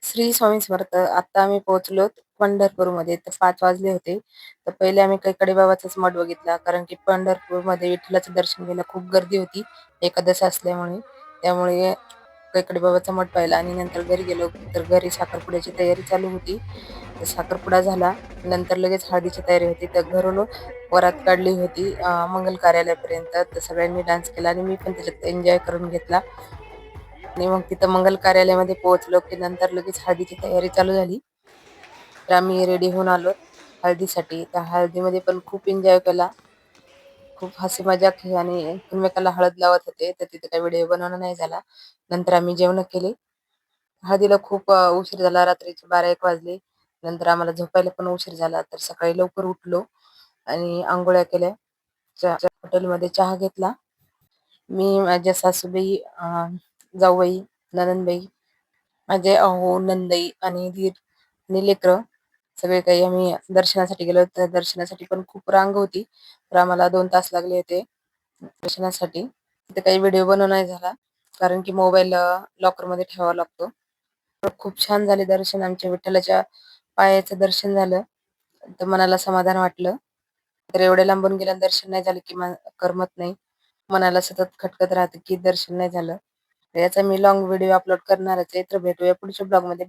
श्री स्वामी समर्थ. आता आम्ही पोहोचलो पंढरपूरमध्ये. तर 5 वाजले होते. तर पहिले आम्ही कैकाडे बाबाचाच मठ बघितला, कारण की पंढरपूरमध्ये विठ्ठलाचं दर्शन घ्यायला खूप गर्दी होती, एकादशी असल्यामुळे. त्यामुळे कैकाडे बाबाचा मठ पाहिला आणि नंतर घरी गेलो. तर घरी साखरपुड्याची तयारी चालू होती. तर साखरपुडा झाला. नंतर लगेच हळदीची तयारी होती. तर घरून वरात काढली होती मंगल कार्यालयापर्यंत. तर सगळ्यांनी डान्स केला आणि मी पण त्याच्यात एन्जॉय करून घेतला. आणि मग तिथं मंगल कार्यालयामध्ये पोहोचलो की नंतर लगेच हळदीची तयारी चालू झाली. तर आम्ही रेडी होऊन आलो हळदीसाठी. त्या हळदीमध्ये पण खूप एन्जॉय केला. खूप हसी मजाक आणि एकमेकाला हळद लावत होते. तर तिथे काही व्हिडिओ बनवणं नाही झाला. नंतर आम्ही जेवण केले. हळदीला खूप उशीर झाला. रात्रीचे 12-1 वाजले. नंतर आम्हाला झोपायला पण उशीर झाला. तर सकाळी लवकर उठलो आणि अंघोळ्या केल्या. हॉटेलमध्ये चहा घेतला. मी, माझ्या सासूबाई, जाऊबाई, नणंदबाई, माझे नणंदबाई आणि दीर आणि लेकरं सगळे काही आम्ही दर्शनासाठी गेलो. तर दर्शनासाठी पण खूप रांग होती. तर आम्हाला 2 तास लागले होते दर्शनासाठी. तिथे काही व्हिडिओ बनवला नाही झाला, कारण की मोबाईल लॉकरमध्ये ठेवावा लागतो. तर खूप छान झाले दर्शन. आमच्या विठ्ठलाच्या पायाचं दर्शन झालं. तर मनाला समाधान वाटलं. तर एवढ्या लांबून गेल्यानं दर्शन नाही झालं की करमत नाही. मनाला सतत खटकत राहतं की दर्शन नाही झालं. तर याचा मी लाँग व्हिडिओ अपलोड करणारच आहे. तर भेटूया पुढच्या ब्लॉगमध्ये.